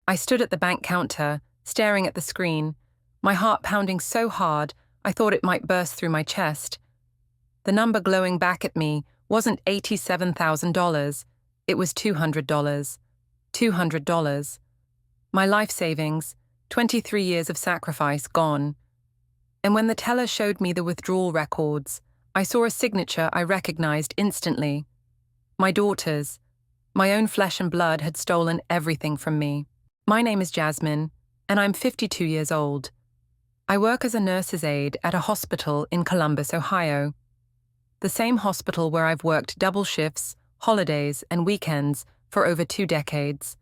I stood at the bank counter, staring at the screen, my heart pounding so hard I thought it might burst through my chest. The number glowing back at me wasn't $87,000, it was $200. $200. My life savings, 23 years of sacrifice, gone. And when the teller showed me the withdrawal records, I saw a signature I recognized instantly. My daughter's. My own flesh and blood had stolen everything from me. My name is Jasmine, and I'm 52 years old. I work as a nurse's aide at a hospital in Columbus, Ohio. The same hospital where I've worked double shifts, holidays, and weekends for over 2 decades.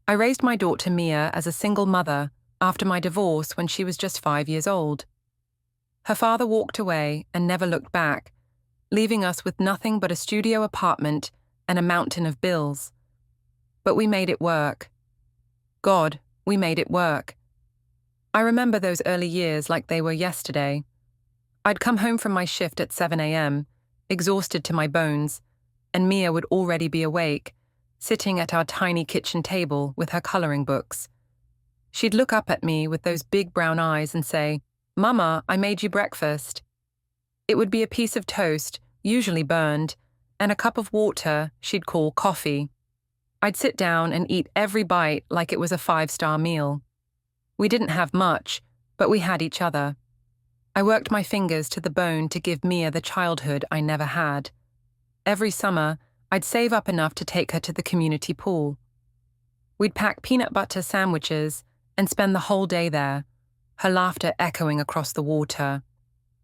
I raised my daughter Mia as a single mother after my divorce when she was just 5 years old. Her father walked away and never looked back, leaving us with nothing but a studio apartment and a mountain of bills. But we made it work. God, we made it work. I remember those early years like they were yesterday. I'd come home from my shift at 7 a.m., exhausted to my bones, and Mia would already be awake, sitting at our tiny kitchen table with her coloring books. She'd look up at me with those big brown eyes and say, "Mama, I made you breakfast." It would be a piece of toast, usually burned, and a cup of water she'd call coffee. I'd sit down and eat every bite like it was a 5-star meal. We didn't have much, but we had each other. I worked my fingers to the bone to give Mia the childhood I never had. Every summer, I'd save up enough to take her to the community pool. We'd pack peanut butter sandwiches and spend the whole day there, her laughter echoing across the water.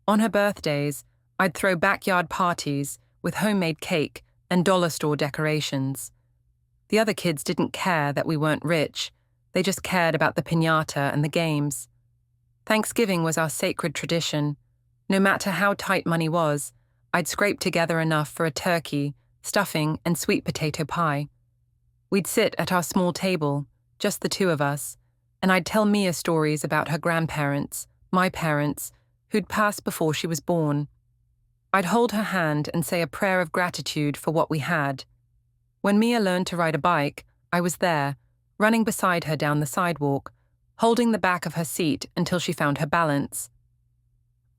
On her birthdays, I'd throw backyard parties with homemade cake and dollar store decorations. The other kids didn't care that we weren't rich, they just cared about the piñata and the games. Thanksgiving was our sacred tradition. No matter how tight money was, I'd scrape together enough for a turkey, stuffing, and sweet potato pie. We'd sit at our small table, just the two of us, and I'd tell Mia stories about her grandparents, my parents, who'd passed before she was born. I'd hold her hand and say a prayer of gratitude for what we had. When Mia learned to ride a bike, I was there, running beside her down the sidewalk, holding the back of her seat until she found her balance.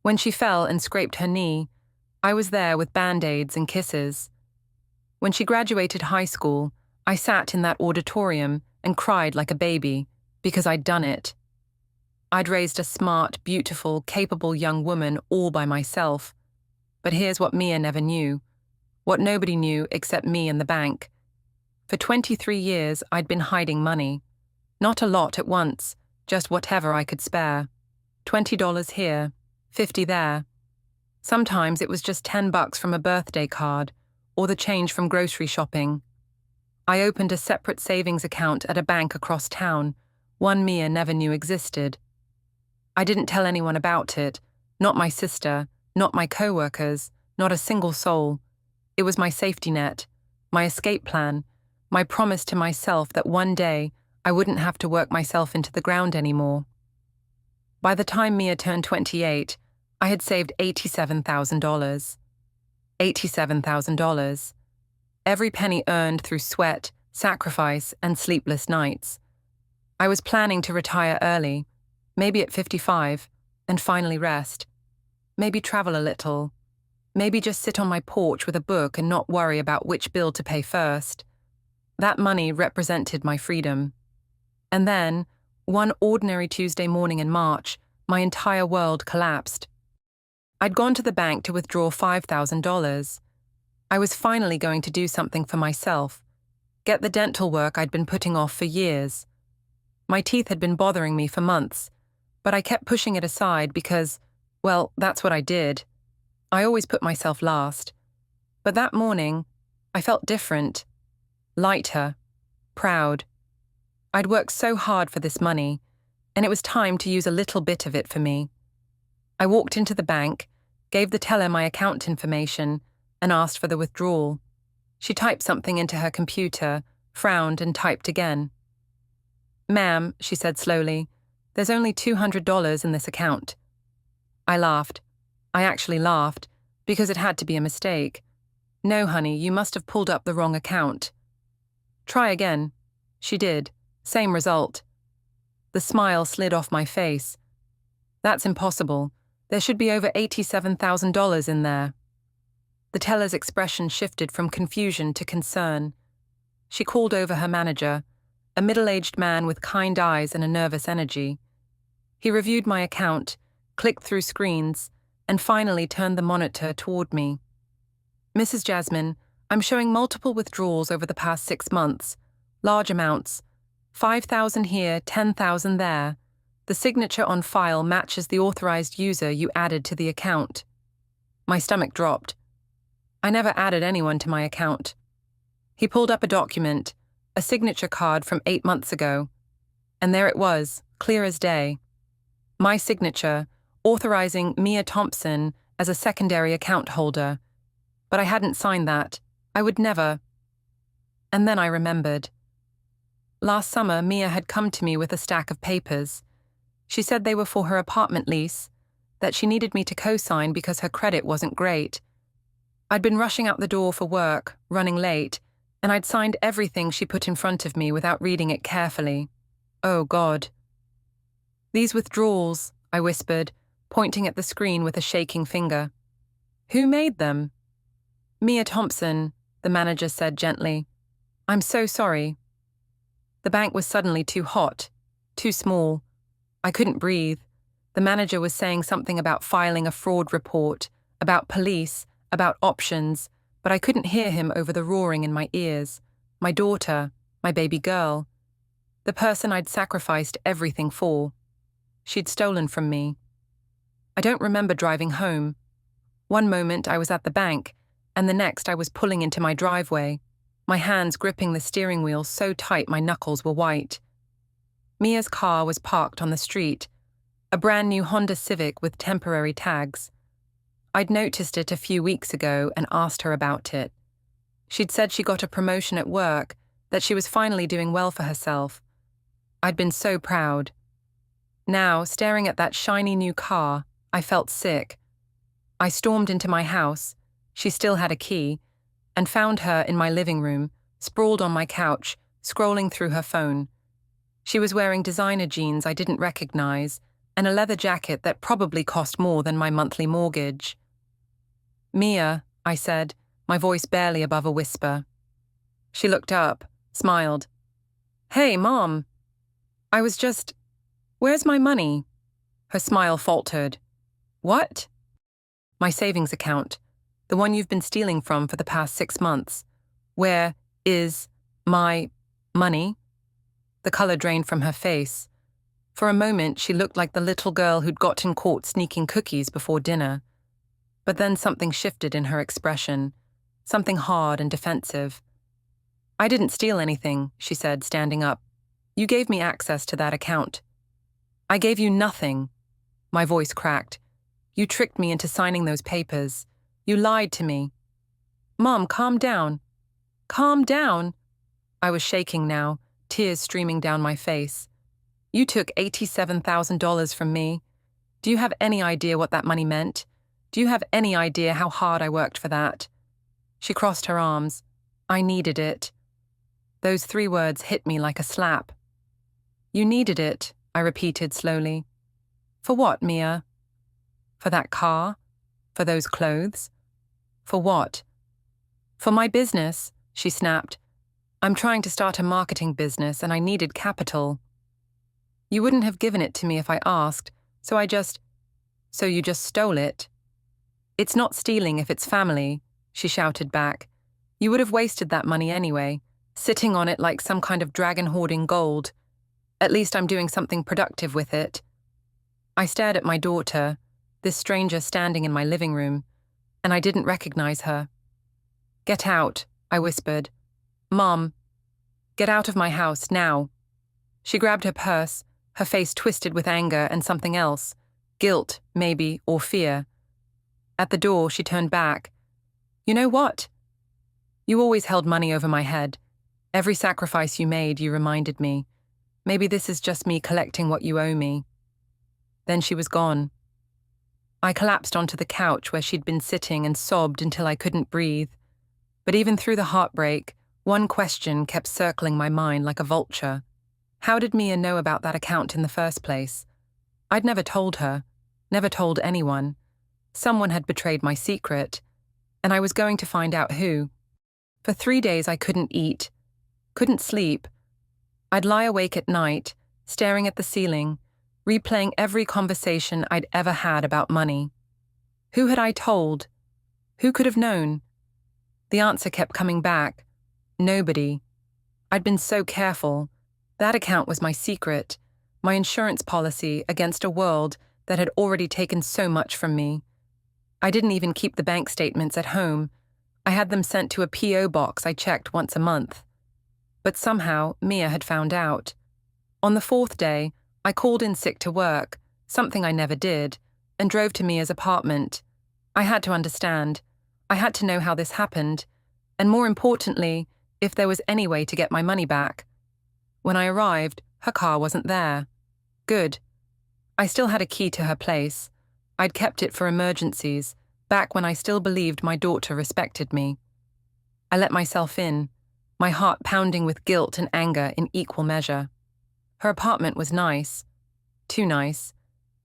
When she fell and scraped her knee, I was there with band-aids and kisses. When she graduated high school, I sat in that auditorium and cried like a baby because I'd done it. I'd raised a smart, beautiful, capable young woman all by myself. But here's what Mia never knew, what nobody knew except me and the bank. For 23 years, I'd been hiding money. Not a lot at once, just whatever I could spare. $20 here, $50 there. Sometimes it was just $10 from a birthday card, or the change from grocery shopping. I opened a separate savings account at a bank across town, one Mia never knew existed. I didn't tell anyone about it, not my sister, not my co-workers, not a single soul. It was my safety net, my escape plan, my promise to myself that one day I wouldn't have to work myself into the ground anymore. By the time Mia turned 28, I had saved $87,000. $87,000. Every penny earned through sweat, sacrifice, and sleepless nights. I was planning to retire early, maybe at 55, and finally rest. Maybe travel a little. Maybe just sit on my porch with a book and not worry about which bill to pay first. That money represented my freedom. And then, one ordinary Tuesday morning in March, my entire world collapsed. I'd gone to the bank to withdraw $5,000. I was finally going to do something for myself, get the dental work I'd been putting off for years. My teeth had been bothering me for months, but I kept pushing it aside because, well, that's what I did. I always put myself last. But that morning, I felt different. Lighter, proud. I'd worked so hard for this money, and it was time to use a little bit of it for me. I walked into the bank, gave the teller my account information, and asked for the withdrawal. She typed something into her computer, frowned, and typed again. "Ma'am," she said slowly, "there's only $200 in this account." I laughed. I actually laughed, because it had to be a mistake. "No, honey, you must have pulled up the wrong account." "Try again." She did. Same result. The smile slid off my face. That's impossible. There should be over $87,000 in there. The teller's expression shifted from confusion to concern. She called over her manager, a middle-aged man with kind eyes and a nervous energy. He reviewed my account, clicked through screens, and finally turned the monitor toward me. Mrs. Jasmine, I'm showing multiple withdrawals over the past 6 months. Large amounts. 5,000 here, 10,000 there. The signature on file matches the authorized user you added to the account. My stomach dropped. I never added anyone to my account. He pulled up a document, a signature card from 8 months ago. And there it was, clear as day. My signature, authorizing Mia Thompson as a secondary account holder. But I hadn't signed that. I would never. And then I remembered. Last summer, Mia had come to me with a stack of papers. She said they were for her apartment lease, that she needed me to co-sign because her credit wasn't great. I'd been rushing out the door for work, running late, and I'd signed everything she put in front of me without reading it carefully. Oh, God. These withdrawals, I whispered, pointing at the screen with a shaking finger. Who made them? Mia Thompson, the manager said gently. I'm so sorry. The bank was suddenly too hot, too small. I couldn't breathe. The manager was saying something about filing a fraud report, about police, about options, but I couldn't hear him over the roaring in my ears. My daughter, my baby girl. The person I'd sacrificed everything for. She'd stolen from me. I don't remember driving home. One moment I was at the bank, and the next I was pulling into my driveway, my hands gripping the steering wheel so tight my knuckles were white. Mia's car was parked on the street, a brand new Honda Civic with temporary tags. I'd noticed it a few weeks ago and asked her about it. She'd said she got a promotion at work, that she was finally doing well for herself. I'd been so proud. Now, staring at that shiny new car, I felt sick. I stormed into my house, she still had a key, and found her in my living room, sprawled on my couch, scrolling through her phone. She was wearing designer jeans I didn't recognize and a leather jacket that probably cost more than my monthly mortgage. Mia, I said, my voice barely above a whisper. She looked up, smiled. Hey, Mom. I was just... Where's my money? Her smile faltered. What? My savings account, the one you've been stealing from for the past 6 months. Where is my money? The color drained from her face. For a moment, she looked like the little girl who'd gotten caught sneaking cookies before dinner. But then something shifted in her expression, something hard and defensive. I didn't steal anything, she said, standing up. You gave me access to that account. I gave you nothing. My voice cracked. You tricked me into signing those papers. You lied to me. Mom, calm down. Calm down. I was shaking now, tears streaming down my face. You took $87,000 from me. Do you have any idea what that money meant? Do you have any idea how hard I worked for that? She crossed her arms. I needed it. Those 3 words hit me like a slap. You needed it, I repeated slowly. For what, Mia? For that car? For those clothes? For what? For my business, she snapped. I'm trying to start a marketing business and I needed capital. You wouldn't have given it to me if I asked, so you just stole it. It's not stealing if it's family, she shouted back. You would have wasted that money anyway, sitting on it like some kind of dragon hoarding gold. At least I'm doing something productive with it. I stared at my daughter, this stranger standing in my living room, and I didn't recognize her. Get out, I whispered. Mom, get out of my house, now. She grabbed her purse, her face twisted with anger and something else, guilt, maybe, or fear. At the door, she turned back. You know what? You always held money over my head. Every sacrifice you made, you reminded me. Maybe this is just me collecting what you owe me. Then she was gone. I collapsed onto the couch where she'd been sitting and sobbed until I couldn't breathe. But even through the heartbreak, one question kept circling my mind like a vulture. How did Mia know about that account in the first place? I'd never told her, never told anyone. Someone had betrayed my secret, and I was going to find out who. For 3 days I couldn't eat, couldn't sleep. I'd lie awake at night, staring at the ceiling, replaying every conversation I'd ever had about money. Who had I told? Who could have known? The answer kept coming back. Nobody. I'd been so careful. That account was my secret, my insurance policy against a world that had already taken so much from me. I didn't even keep the bank statements at home. I had them sent to a P.O. box I checked once a month. But somehow, Mia had found out. On the 4th day, I called in sick to work, something I never did, and drove to Mia's apartment. I had to understand. I had to know how this happened, and more importantly, if there was any way to get my money back. When I arrived, her car wasn't there. Good. I still had a key to her place. I'd kept it for emergencies, back when I still believed my daughter respected me. I let myself in, my heart pounding with guilt and anger in equal measure. Her apartment was nice. Too nice.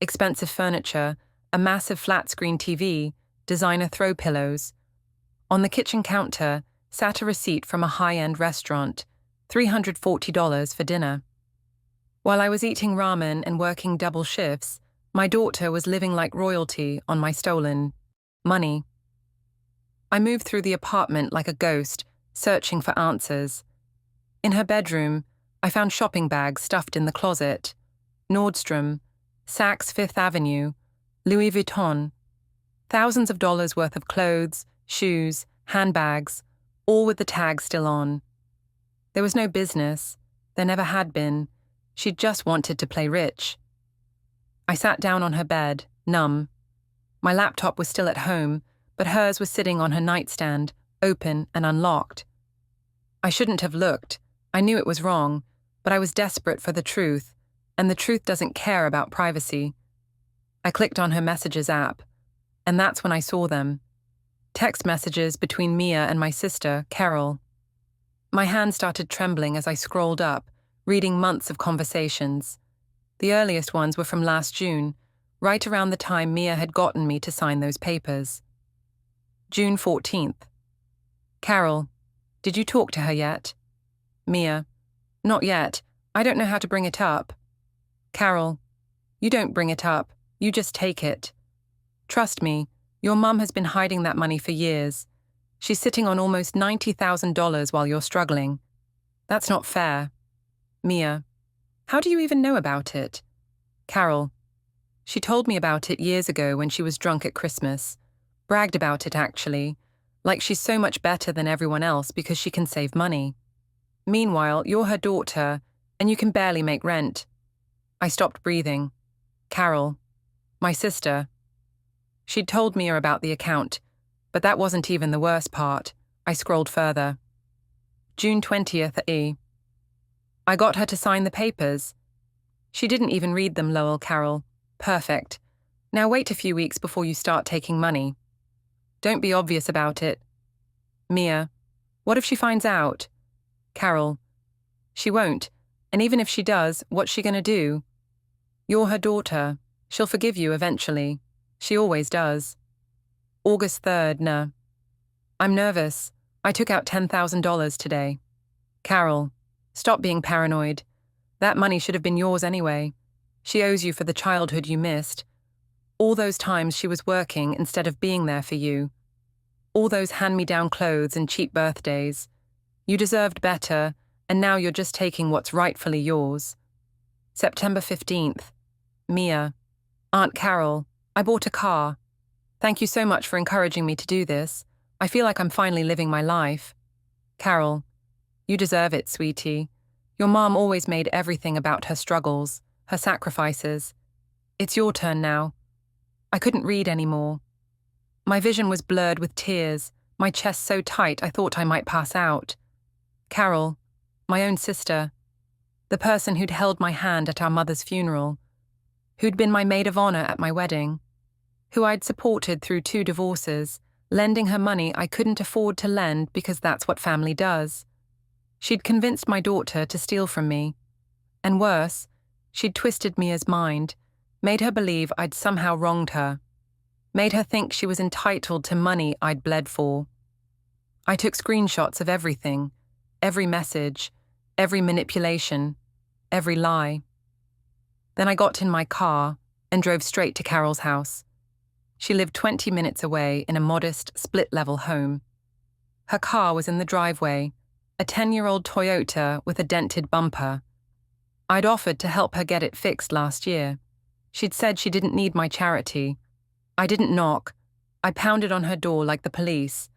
Expensive furniture, a massive flat-screen TV, designer throw pillows. On the kitchen counter sat a receipt from a high-end restaurant, $340 for dinner. While I was eating ramen and working double shifts, my daughter was living like royalty on my stolen money. I moved through the apartment like a ghost, searching for answers. In her bedroom, I found shopping bags stuffed in the closet. Nordstrom, Saks Fifth Avenue, Louis Vuitton. Thousands of dollars worth of clothes, shoes, handbags, all with the tag still on. There was no business. There never had been. She'd just wanted to play rich. I sat down on her bed, numb. My laptop was still at home, but hers was sitting on her nightstand, open and unlocked. I shouldn't have looked. I knew it was wrong, but I was desperate for the truth, and the truth doesn't care about privacy. I clicked on her messages app, and that's when I saw them. Text messages between Mia and my sister, Carol. My hand started trembling as I scrolled up, reading months of conversations. The earliest ones were from last June, right around the time Mia had gotten me to sign those papers. June 14th. Carol, did you talk to her yet? Mia, not yet. I don't know how to bring it up. Carol, you don't bring it up. You just take it. Trust me, your mum has been hiding that money for years. She's sitting on almost $90,000 while you're struggling. That's not fair. Mia, how do you even know about it? Carol, she told me about it years ago when she was drunk at Christmas. Bragged about it, actually, like she's so much better than everyone else because she can save money. Meanwhile, you're her daughter, and you can barely make rent. I stopped breathing. Carol, my sister. She'd told Mia about the account, but that wasn't even the worst part. I scrolled further. June 20th E. I got her to sign the papers. She didn't even read them, lol, Carol. Perfect. Now wait a few weeks before you start taking money. Don't be obvious about it. Mia, what if she finds out? Carol, she won't, and even if she does, what's she gonna do? You're her daughter. She'll forgive you eventually. She always does. August 3rd, Nah. I'm nervous. I took out $10,000 today. Carol, stop being paranoid. That money should have been yours anyway. She owes you for the childhood you missed. All those times she was working instead of being there for you. All those hand-me-down clothes and cheap birthdays. You deserved better, and now you're just taking what's rightfully yours. September 15th. Mia. Aunt Carol, I bought a car. Thank you so much for encouraging me to do this. I feel like I'm finally living my life. Carol, you deserve it, sweetie. Your mom always made everything about her struggles, her sacrifices. It's your turn now. I couldn't read anymore. My vision was blurred with tears, my chest so tight I thought I might pass out. Carol, my own sister, the person who'd held my hand at our mother's funeral, who'd been my maid of honor at my wedding, who I'd supported through 2 divorces, lending her money I couldn't afford to lend because that's what family does. She'd convinced my daughter to steal from me. And worse, she'd twisted Mia's mind, made her believe I'd somehow wronged her, made her think she was entitled to money I'd bled for. I took screenshots of everything, every message, every manipulation, every lie. Then I got in my car and drove straight to Carol's house. She lived 20 minutes away in a modest, split-level home. Her car was in the driveway, a 10-year-old Toyota with a dented bumper. I'd offered to help her get it fixed last year. She'd said she didn't need my charity. I didn't knock. I pounded on her door like the police.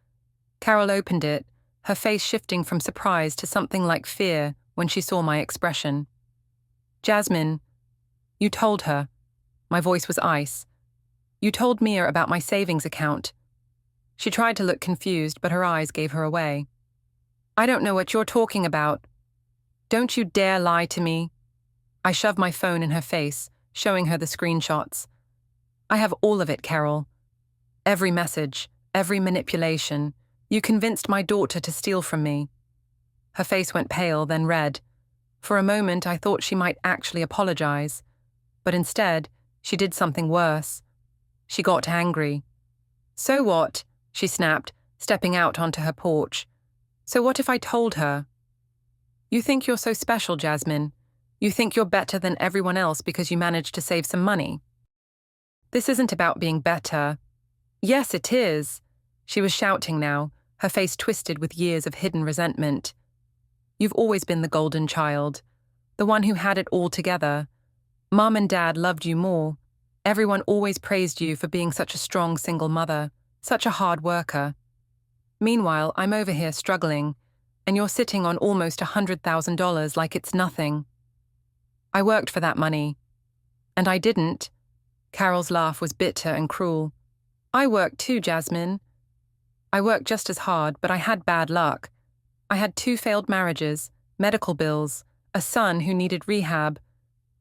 Carol opened it, her face shifting from surprise to something like fear when she saw my expression. "Jasmine, you told her." My voice was ice. "You told Mia about my savings account." She tried to look confused, but her eyes gave her away. "I don't know what you're talking about. Don't you dare lie to me." I shoved my phone in her face, showing her the screenshots. "I have all of it, Carol. Every message, every manipulation. You convinced my daughter to steal from me." Her face went pale, then red. For a moment, I thought she might actually apologize. But instead, she did something worse. She got angry. "So what?" she snapped, stepping out onto her porch. "So what if I told her?" "You think you're so special, Jasmine. You think you're better than everyone else because you managed to save some money. This isn't about being better." "Yes, it is." She was shouting now, her face twisted with years of hidden resentment. "You've always been the golden child, the one who had it all together. Mom and Dad loved you more. Everyone always praised you for being such a strong single mother, such a hard worker. Meanwhile, I'm over here struggling, and you're sitting on almost $100,000 like it's nothing. I worked for that money. And I didn't." Carol's laugh was bitter and cruel. "I worked too, Jasmine. I worked just as hard, but I had bad luck. I had 2 failed marriages, medical bills, a son who needed rehab.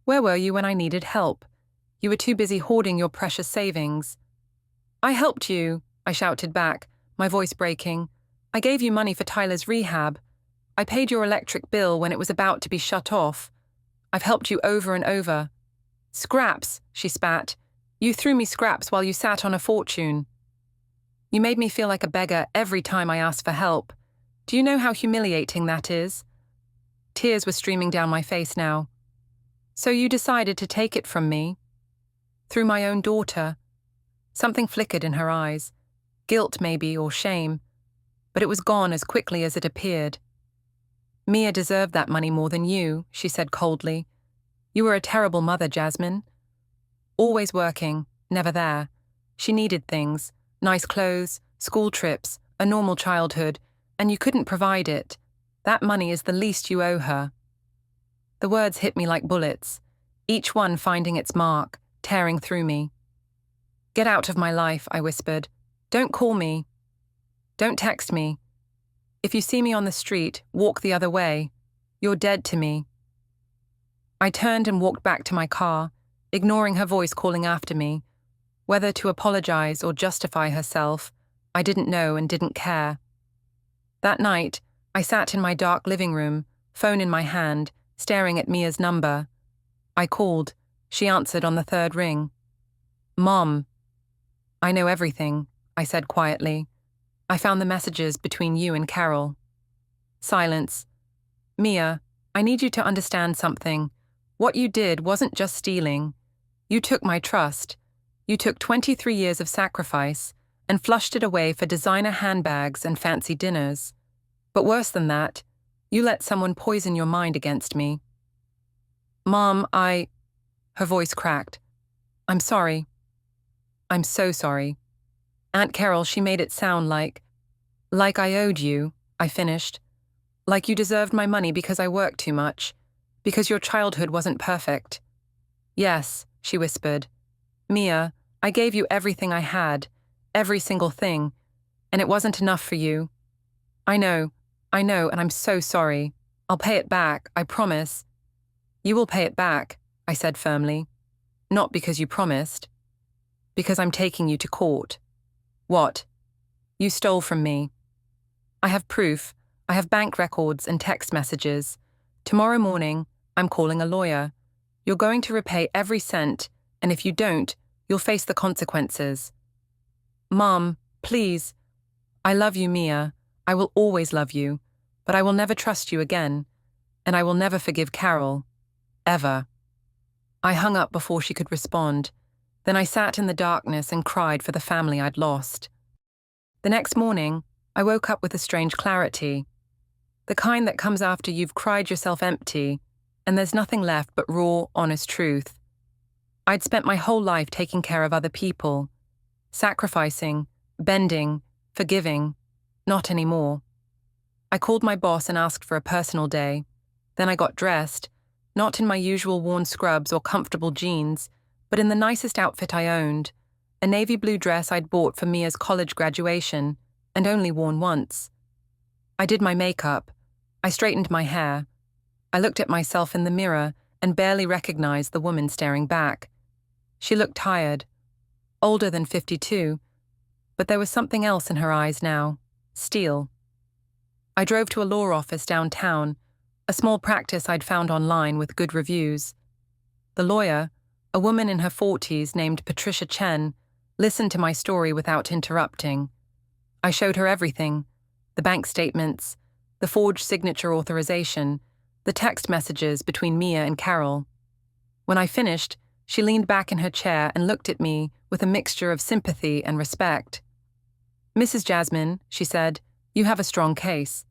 Where were you when I needed help? You were too busy hoarding your precious savings." "I helped you," I shouted back, my voice breaking. "I gave you money for Tyler's rehab. I paid your electric bill when it was about to be shut off. I've helped you over and over." "Scraps," she spat. "You threw me scraps while you sat on a fortune. You made me feel like a beggar every time I asked for help. Do you know how humiliating that is?" Tears were streaming down my face now. "So you decided to take it from me?" "Through my own daughter." Something flickered in her eyes. Guilt, maybe, or shame. But it was gone as quickly as it appeared. "Mia deserved that money more than you," she said coldly. "You were a terrible mother, Jasmine. Always working, never there. She needed things, nice clothes, school trips, a normal childhood, and you couldn't provide it. That money is the least you owe her." The words hit me like bullets, each one finding its mark, tearing through me. "Get out of my life," I whispered. "Don't call me. Don't text me. If you see me on the street, walk the other way. You're dead to me." I turned and walked back to my car, ignoring her voice calling after me. Whether to apologize or justify herself, I didn't know and didn't care. That night, I sat in my dark living room, phone in my hand, staring at Mia's number. I called. She answered on the 3rd ring. "Mom." "I know everything," I said quietly. "I found the messages between you and Carol." Silence. "Mia, I need you to understand something. What you did wasn't just stealing. You took my trust. You took 23 years of sacrifice and flushed it away for designer handbags and fancy dinners. But worse than that, you let someone poison your mind against me." "Mom, Her voice cracked. "I'm sorry. I'm so sorry. Aunt Carol, she made it sound like I owed you," I finished. "Like you deserved my money because I worked too much, because your childhood wasn't perfect." "Yes," she whispered. "Mia, I gave you everything I had, every single thing, and it wasn't enough for you. I know, and I'm so sorry. I'll pay it back, I promise." "You will pay it back," I said firmly. "Not because you promised. Because I'm taking you to court." "What?" "You stole from me. I have proof. I have bank records and text messages. Tomorrow morning, I'm calling a lawyer. You're going to repay every cent, and if you don't, you'll face the consequences. Mom, please. I love you, Mia. I will always love you, but I will never trust you again, and I will never forgive Carol. Ever. I hung up before she could respond. Then I sat in the darkness and cried for the family I'd lost. The next morning, I woke up with a strange clarity. The kind that comes after you've cried yourself empty, and there's nothing left but raw, honest truth. I'd spent my whole life taking care of other people, sacrificing, bending, forgiving. Not anymore. I called my boss and asked for a personal day. Then I got dressed, not in my usual worn scrubs or comfortable jeans, but in the nicest outfit I owned, a navy blue dress I'd bought for Mia's college graduation and only worn once. I did my makeup. I straightened my hair. I looked at myself in the mirror and barely recognized the woman staring back. She looked tired, older than 52, but there was something else in her eyes now, steel. I drove to a law office downtown, a small practice I'd found online with good reviews. The lawyer, a woman in her 40s named Patricia Chen, listened to my story without interrupting. I showed her everything, the bank statements, the forged signature authorization, the text messages between Mia and Carol. When I finished, she leaned back in her chair and looked at me with a mixture of sympathy and respect. "Mrs. Jasmine," she said, "you have a strong case.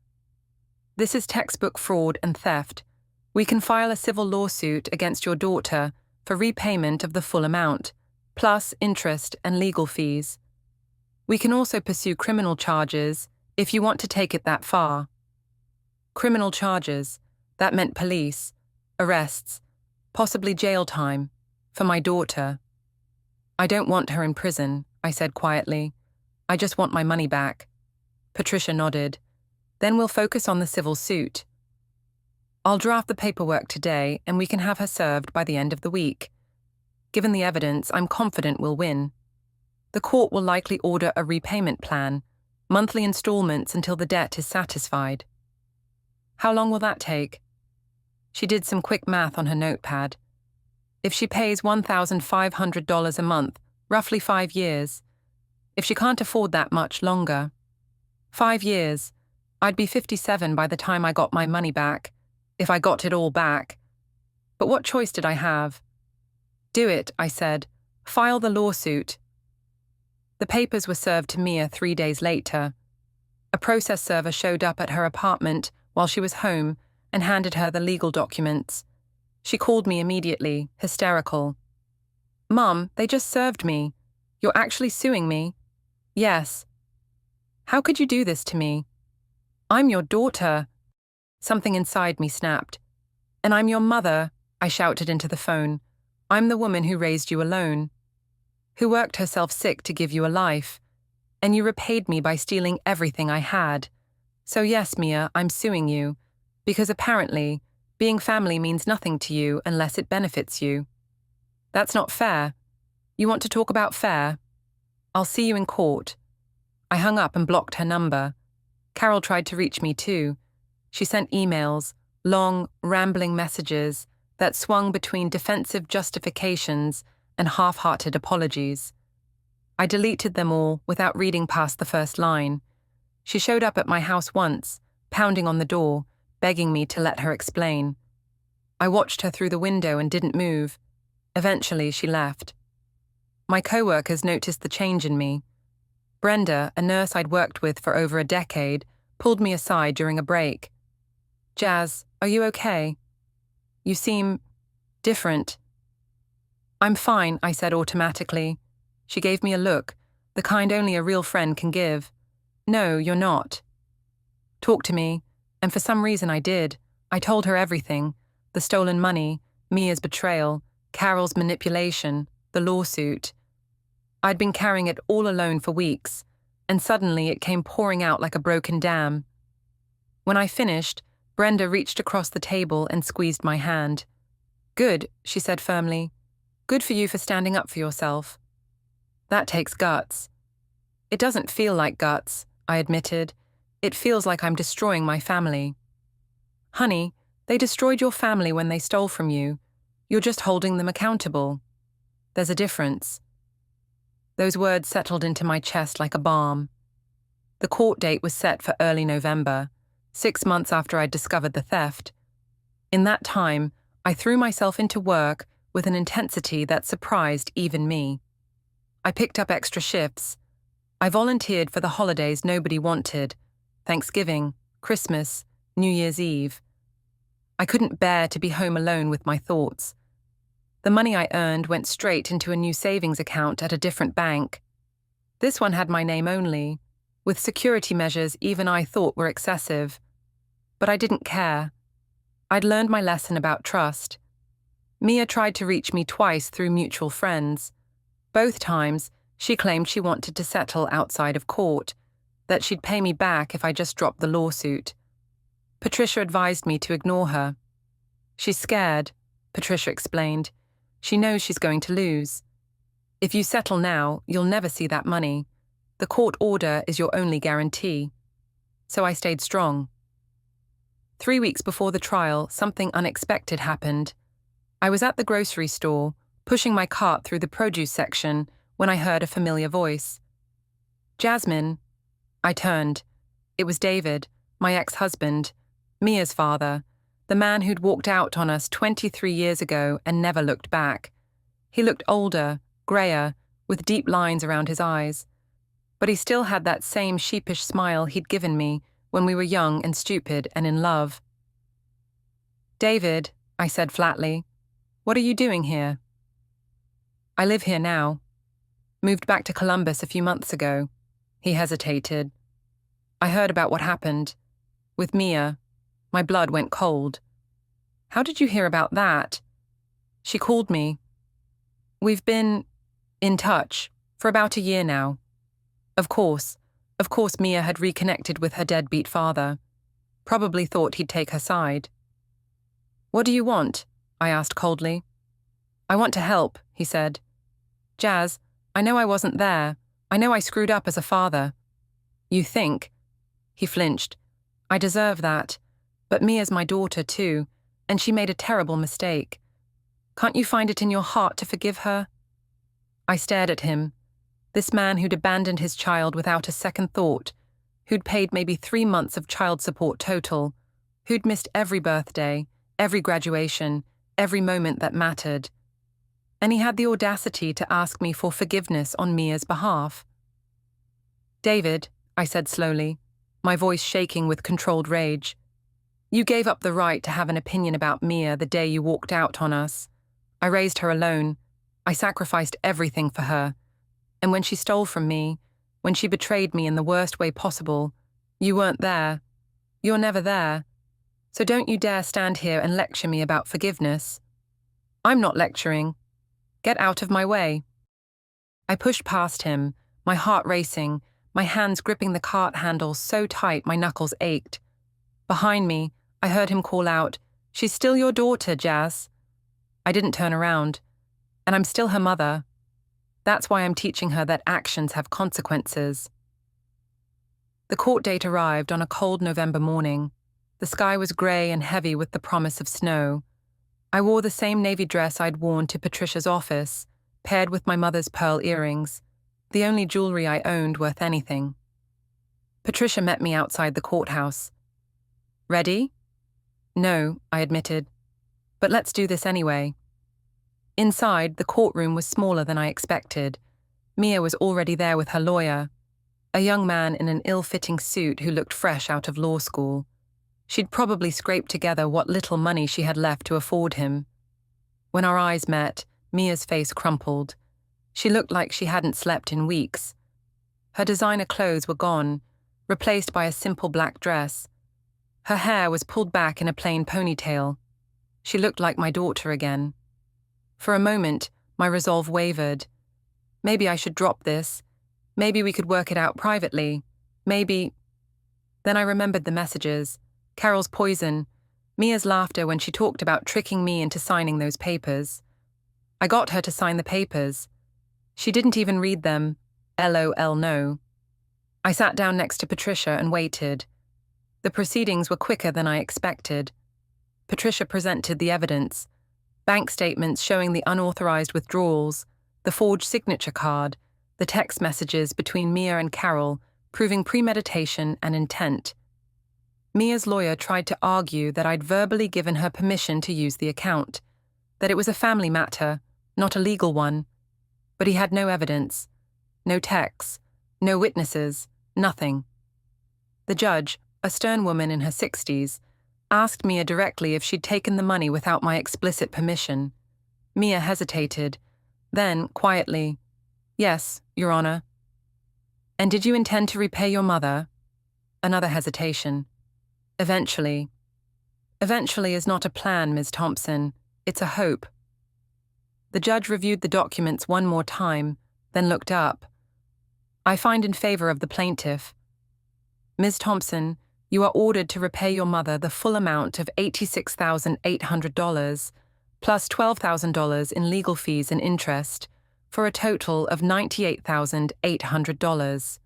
This is textbook fraud and theft. We can file a civil lawsuit against your daughter for repayment of the full amount, plus interest and legal fees. We can also pursue criminal charges if you want to take it that far." Criminal charges, that meant police, arrests, possibly jail time, for my daughter. "I don't want her in prison," I said quietly. "I just want my money back." Patricia nodded. "Then we'll focus on the civil suit. I'll draft the paperwork today and we can have her served by the end of the week. Given the evidence, I'm confident we'll win. The court will likely order a repayment plan, monthly installments until the debt is satisfied." "How long will that take?" She did some quick math on her notepad. "If she pays $1,500 a month, roughly 5 years. If she can't afford that much longer. 5 years. I'd be 57 by the time I got my money back, if I got it all back. But what choice did I have?" "Do it," I said. "File the lawsuit." The papers were served to Mia 3 days later. A process server showed up at her apartment while she was home and handed her the legal documents. She called me immediately, hysterical. "Mom, they just served me. You're actually suing me?" "Yes." "How could you do this to me?" "I'm your daughter." Something inside me snapped. "And I'm your mother," I shouted into the phone. "I'm the woman who raised you alone, who worked herself sick to give you a life, and you repaid me by stealing everything I had. So yes, Mia, I'm suing you, because apparently being family means nothing to you unless it benefits you. That's not fair. You want to talk about fair? I'll see you in court." I hung up and blocked her number. Carol tried to reach me too. She sent emails, long, rambling messages that swung between defensive justifications and half-hearted apologies. I deleted them all without reading past the first line. She showed up at my house once, pounding on the door, begging me to let her explain. I watched her through the window and didn't move. Eventually, she left. My co-workers noticed the change in me. Brenda, a nurse I'd worked with for over a decade, pulled me aside during a break. "Jazz, are you okay? You seem different." "I'm fine," I said automatically. She gave me a look, the kind only a real friend can give. "No, you're not." "Talk to me," and for some reason I did. I told her everything: the stolen money, Mia's betrayal, Carol's manipulation, the lawsuit. I'd been carrying it all alone for weeks, and suddenly it came pouring out like a broken dam. When I finished, Brenda reached across the table and squeezed my hand. "Good," she said firmly. "Good for you for standing up for yourself." "That takes guts." "It doesn't feel like guts," I admitted. "It feels like I'm destroying my family." "Honey, They destroyed your family when they stole from you. You're just holding them accountable. There's a difference. Those words settled into my chest like a balm. The court date was set for early November, 6 months after I'd discovered the theft. In that time, I threw myself into work with an intensity that surprised even me. I picked up extra shifts. I volunteered for the holidays nobody wanted: Thanksgiving, Christmas, New Year's Eve. I couldn't bear to be home alone with my thoughts. The money I earned went straight into a new savings account at a different bank. This one had my name only, with security measures even I thought were excessive. But I didn't care. I'd learned my lesson about trust. Mia tried to reach me twice through mutual friends. Both times, she claimed she wanted to settle outside of court, that she'd pay me back if I just dropped the lawsuit. Patricia advised me to ignore her. She's scared, Patricia explained. She knows she's going to lose. If you settle now, you'll never see that money. The court order is your only guarantee. So I stayed strong. 3 weeks before the trial, something unexpected happened. I was at the grocery store, pushing my cart through the produce section, when I heard a familiar voice. Jasmine. I turned. It was David, my ex-husband, Mia's father, the man who'd walked out on us 23 years ago and never looked back. He looked older, grayer, with deep lines around his eyes. But he still had that same sheepish smile he'd given me when we were young and stupid and in love. David, I said flatly, what are you doing here? I live here now. Moved back to Columbus a few months ago. He hesitated. I heard about what happened. With Mia. My blood went cold. How did you hear about that? She called me. We've been in touch for about a year now. Of course Mia had reconnected with her deadbeat father. Probably thought he'd take her side. What do you want? I asked coldly. I want to help, he said. Jazz, I know I wasn't there. I know I screwed up as a father. You think? He flinched. I deserve that. But Mia's my daughter too, and she made a terrible mistake. Can't you find it in your heart to forgive her? I stared at him. This man who'd abandoned his child without a second thought, who'd paid maybe 3 months of child support total, who'd missed every birthday, every graduation, every moment that mattered. And he had the audacity to ask me for forgiveness on Mia's behalf. David, I said slowly, my voice shaking with controlled rage, you gave up the right to have an opinion about Mia the day you walked out on us. I raised her alone. I sacrificed everything for her. And when she stole from me, when she betrayed me in the worst way possible, you weren't there. You're never there. So don't you dare stand here and lecture me about forgiveness. I'm not lecturing. Get out of my way. I pushed past him, my heart racing, my hands gripping the cart handle so tight my knuckles ached. Behind me, I heard him call out, "She's still your daughter, Jazz." I didn't turn around. And I'm still her mother. That's why I'm teaching her that actions have consequences. The court date arrived on a cold November morning. The sky was grey and heavy with the promise of snow. I wore the same navy dress I'd worn to Patricia's office, paired with my mother's pearl earrings, the only jewelry I owned worth anything. Patricia met me outside the courthouse. Ready? No, I admitted. But let's do this anyway. Inside, the courtroom was smaller than I expected. Mia was already there with her lawyer, a young man in an ill-fitting suit who looked fresh out of law school. She'd probably scraped together what little money she had left to afford him. When our eyes met, Mia's face crumpled. She looked like she hadn't slept in weeks. Her designer clothes were gone, replaced by a simple black dress. Her hair was pulled back in a plain ponytail. She looked like my daughter again. For a moment, my resolve wavered. Maybe I should drop this. Maybe we could work it out privately. Maybe... Then I remembered the messages. Carol's poison. Mia's laughter when she talked about tricking me into signing those papers. I got her to sign the papers. She didn't even read them. LOL no. I sat down next to Patricia and waited. The proceedings were quicker than I expected. Patricia presented the evidence: bank statements showing the unauthorized withdrawals, the forged signature card, the text messages between Mia and Carol, proving premeditation and intent. Mia's lawyer tried to argue that I'd verbally given her permission to use the account, that it was a family matter, not a legal one. But he had no evidence, no texts, no witnesses, nothing. The judge, a stern woman in her 60s, asked Mia directly if she'd taken the money without my explicit permission. Mia hesitated, then, quietly, "Yes, Your Honor." "And did you intend to repay your mother?" Another hesitation. "Eventually." "Eventually is not a plan, Ms. Thompson. It's a hope." The judge reviewed the documents one more time, then looked up. "I find in favor of the plaintiff. Ms. Thompson, you are ordered to repay your mother the full amount of $86,800, plus $12,000 in legal fees and interest, for a total of $98,800.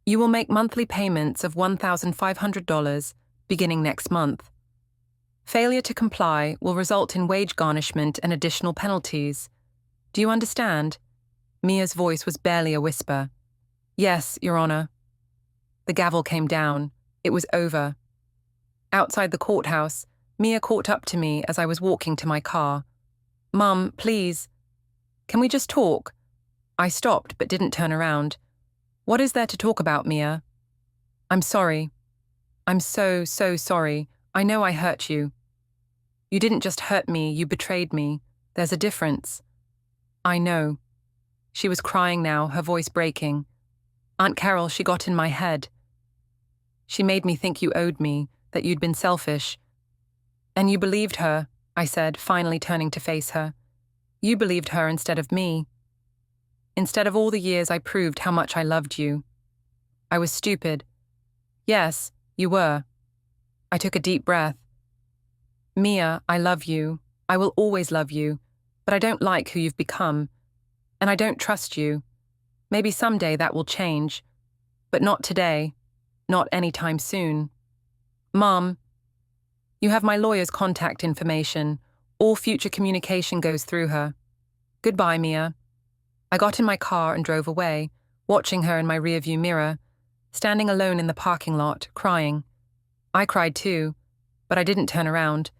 You will make monthly payments of $1,500 beginning next month. Failure to comply will result in wage garnishment and additional penalties. Do you understand?" Mia's voice was barely a whisper. "Yes, Your Honor." The gavel came down. It was over. Outside the courthouse, Mia caught up to me as I was walking to my car. "Mum, please. Can we just talk?" I stopped but didn't turn around. "What is there to talk about, Mia?" "I'm sorry. I'm so sorry. I know I hurt you." "You didn't just hurt me, you betrayed me. There's a difference." "I know." She was crying now, her voice breaking. "Aunt Carol, she got in my head. She made me think you owed me, that you'd been selfish." "And you believed her," I said, finally turning to face her. "You believed her instead of me. Instead of all the years I proved how much I loved you. I was stupid." "Yes, you were." I took a deep breath. "Mia, I love you. I will always love you. But I don't like who you've become. And I don't trust you. Maybe someday that will change. But not today. Not anytime soon. Mom, you have my lawyer's contact information. All future communication goes through her. Goodbye, Mia." I got in my car and drove away, watching her in my rearview mirror, standing alone in the parking lot, crying. I cried too, but I didn't turn around.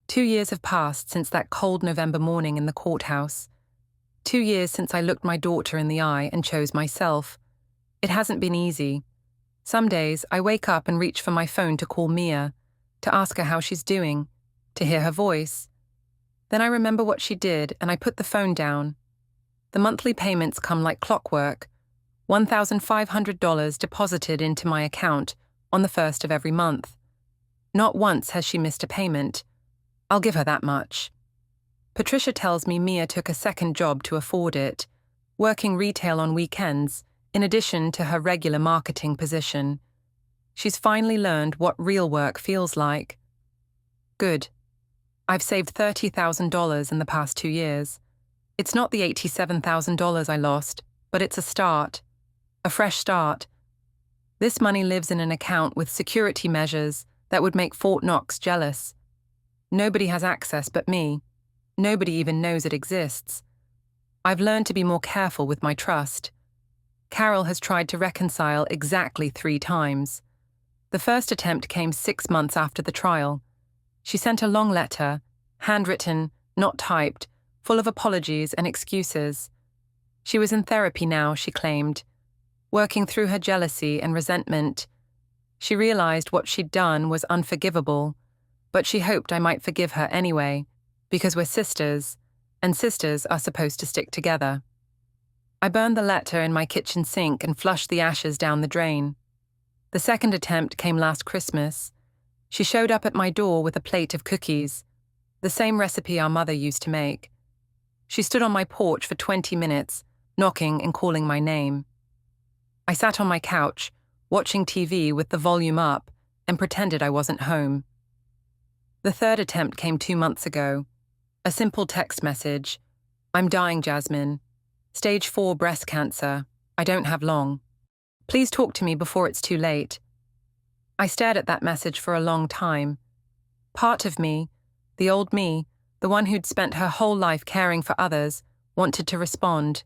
2 years have passed since that cold November morning in the courthouse. 2 years since I looked my daughter in the eye and chose myself. It hasn't been easy. Some days I wake up and reach for my phone to call Mia, to ask her how she's doing, to hear her voice. Then I remember what she did and I put the phone down. The monthly payments come like clockwork, $1,500 deposited into my account on the first of every month. Not once has she missed a payment. I'll give her that much. Patricia tells me Mia took a second job to afford it, working retail on weekends, in addition to her regular marketing position. She's finally learned what real work feels like. Good. I've saved $30,000 in the past 2 years. It's not the $87,000 I lost, but it's a start. A fresh start. This money lives in an account with security measures that would make Fort Knox jealous. Nobody has access but me. Nobody even knows it exists. I've learned to be more careful with my trust. Carol has tried to reconcile exactly 3 times. The first attempt came 6 months after the trial. She sent a long letter, handwritten, not typed, full of apologies and excuses. She was in therapy now, she claimed, working through her jealousy and resentment. She realized what she'd done was unforgivable, but she hoped I might forgive her anyway, because we're sisters, and sisters are supposed to stick together. I burned the letter in my kitchen sink and flushed the ashes down the drain. The second attempt came last Christmas. She showed up at my door with a plate of cookies, the same recipe our mother used to make. She stood on my porch for 20 minutes, knocking and calling my name. I sat on my couch, watching TV with the volume up, and pretended I wasn't home. The third attempt came 2 months ago. A simple text message. "I'm dying, Jasmine. Stage 4 breast cancer. I don't have long. Please talk to me before it's too late." I stared at that message for a long time. Part of me, the old me, the one who'd spent her whole life caring for others, wanted to respond.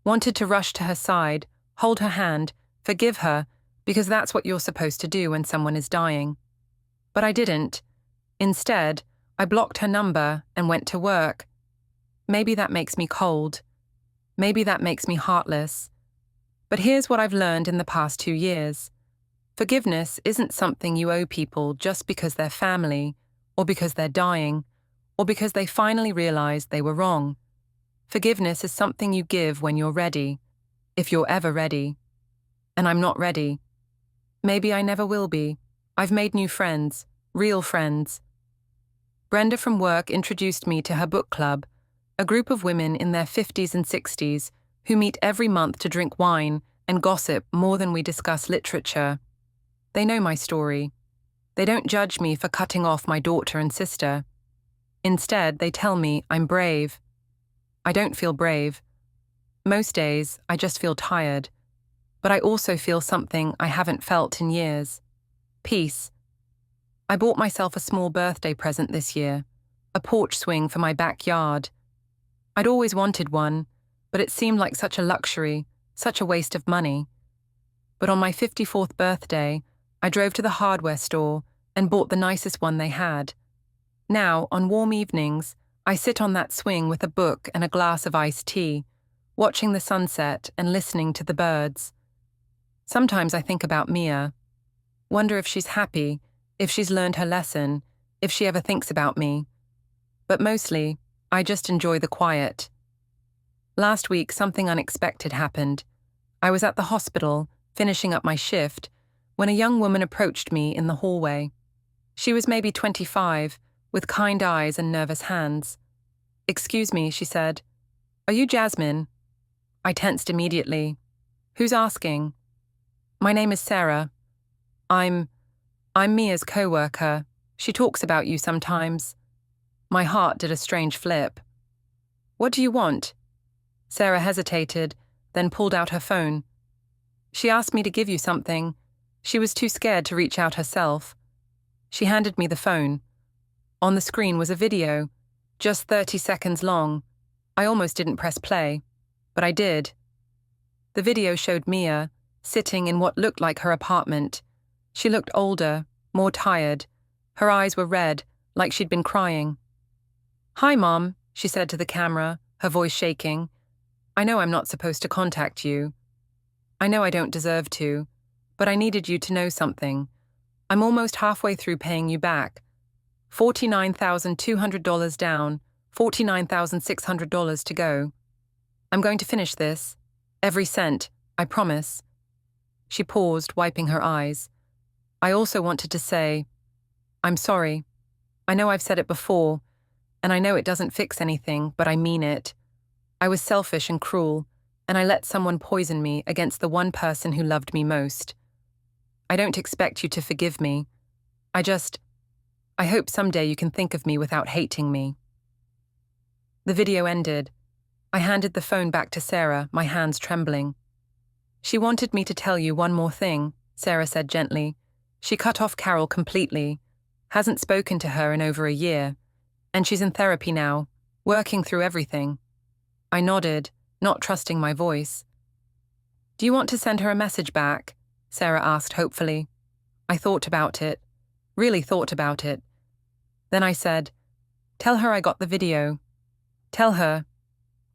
Wanted to rush to her side, hold her hand, forgive her, because that's what you're supposed to do when someone is dying. But I didn't. Instead, I blocked her number and went to work. Maybe that makes me cold. Maybe that makes me heartless. But here's what I've learned in the past 2 years. Forgiveness isn't something you owe people just because they're family, or because they're dying, or because they finally realized they were wrong. Forgiveness is something you give when you're ready, if you're ever ready. And I'm not ready. Maybe I never will be. I've made new friends, real friends. Brenda from work introduced me to her book club, a group of women in their 50s and 60s who meet every month to drink wine and gossip more than we discuss literature. They know my story. They don't judge me for cutting off my daughter and sister. Instead, they tell me I'm brave. I don't feel brave. Most days, I just feel tired. But I also feel something I haven't felt in years. Peace. I bought myself a small birthday present this year, a porch swing for my backyard. I'd always wanted one, but it seemed like such a luxury, such a waste of money. But on my 54th birthday, I drove to the hardware store and bought the nicest one they had. Now, on warm evenings, I sit on that swing with a book and a glass of iced tea, watching the sunset and listening to the birds. Sometimes I think about Mia. Wonder if she's happy, if she's learned her lesson, if she ever thinks about me. But mostly, I just enjoy the quiet. Last week, something unexpected happened. I was at the hospital, finishing up my shift, when a young woman approached me in the hallway. She was maybe 25, with kind eyes and nervous hands. "Excuse me," she said. "Are you Jasmine?" I tensed immediately. "Who's asking?" "My name is Sarah. I'm Mia's co-worker. She talks about you sometimes." My heart did a strange flip. "What do you want?" Sarah hesitated, then pulled out her phone. "She asked me to give you something. She was too scared to reach out herself." She handed me the phone. On the screen was a video, just 30 seconds long. I almost didn't press play, but I did. The video showed Mia, sitting in what looked like her apartment. She looked older, more tired. Her eyes were red, like she'd been crying. "Hi, Mom," she said to the camera, her voice shaking. "I know I'm not supposed to contact you. I know I don't deserve to, but I needed you to know something. I'm almost halfway through paying you back. $49,200 down, $49,600 to go. I'm going to finish this. Every cent, I promise." She paused, wiping her eyes. I also wanted to say, "I'm sorry. I know I've said it before, and I know it doesn't fix anything, but I mean it. I was selfish and cruel, and I let someone poison me against the one person who loved me most. I don't expect you to forgive me. I hope someday you can think of me without hating me." The video ended. I handed the phone back to Sarah, my hands trembling. "She wanted me to tell you one more thing," Sarah said gently. "She cut off Carol completely. Hasn't spoken to her in over a year. And she's in therapy now, working through everything." I nodded, not trusting my voice. "Do you want to send her a message back?" Sarah asked hopefully. I thought about it, really thought about it. Then I said, "Tell her I got the video. Tell her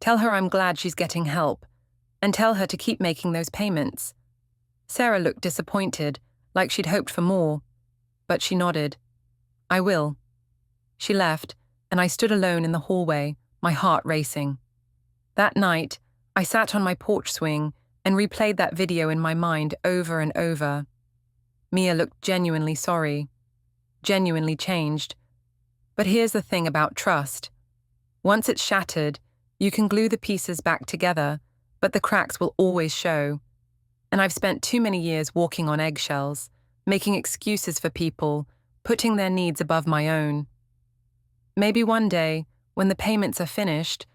I'm glad she's getting help, and tell her to keep making those payments." Sarah looked disappointed, like she'd hoped for more, but she nodded. "I will." She left, and I stood alone in the hallway, my heart racing. That night, I sat on my porch swing and replayed that video in my mind over and over. Mia looked genuinely sorry, genuinely changed. But here's the thing about trust. Once it's shattered, you can glue the pieces back together, but the cracks will always show. And I've spent too many years walking on eggshells, making excuses for people, putting their needs above my own. Maybe one day, when the payments are finished,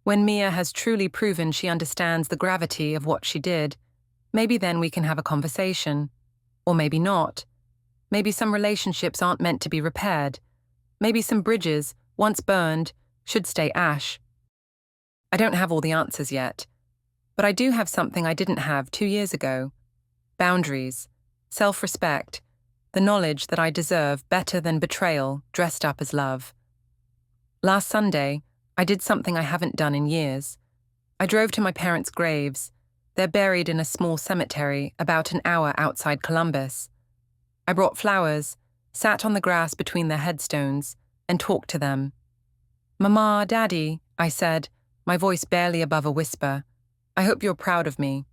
when Mia has truly proven she understands the gravity of what she did, maybe then we can have a conversation. Or maybe not. Maybe some relationships aren't meant to be repaired. Maybe some bridges, once burned, should stay ash. I don't have all the answers yet, but I do have something I didn't have 2 years ago. Boundaries, self-respect, the knowledge that I deserve better than betrayal dressed up as love. Last Sunday, I did something I haven't done in years. I drove to my parents' graves. They're buried in a small cemetery about an hour outside Columbus. I brought flowers, sat on the grass between their headstones, and talked to them. "Mama, Daddy," I said, my voice barely above a whisper, "I hope you're proud of me.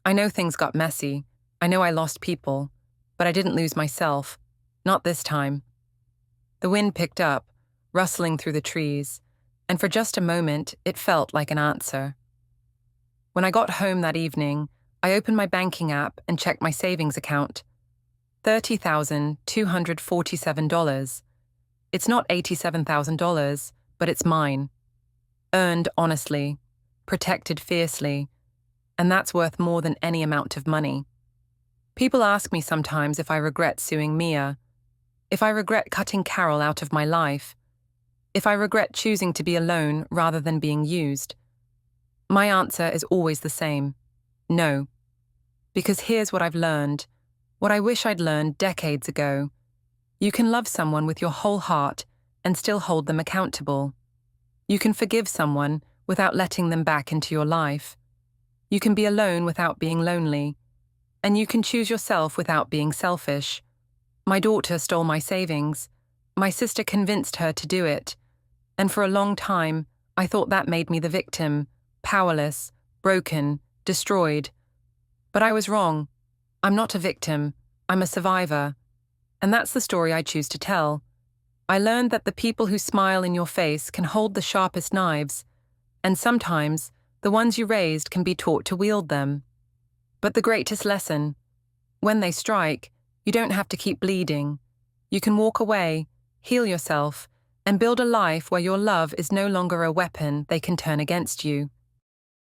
I know things got messy. I know I lost people, but I didn't lose myself. Not this time." The wind picked up, rustling through the trees, and for just a moment it felt like an answer. When I got home that evening, I opened my banking app and checked my savings account. $30,247. It's not $87,000, but it's mine. Earned honestly, protected fiercely, and that's worth more than any amount of money. People ask me sometimes if I regret suing Mia, if I regret cutting Carol out of my life, if I regret choosing to be alone rather than being used. My answer is always the same: no. Because here's what I've learned, what I wish I'd learned decades ago. You can love someone with your whole heart and still hold them accountable. You can forgive someone without letting them back into your life. You can be alone without being lonely. And you can choose yourself without being selfish. My daughter stole my savings. My sister convinced her to do it. And for a long time, I thought that made me the victim, powerless, broken, destroyed. But I was wrong. I'm not a victim. I'm a survivor. And that's the story I choose to tell. I learned that the people who smile in your face can hold the sharpest knives, and sometimes the ones you raised can be taught to wield them. But the greatest lesson: when they strike, you don't have to keep bleeding. You can walk away, heal yourself, and build a life where your love is no longer a weapon they can turn against you.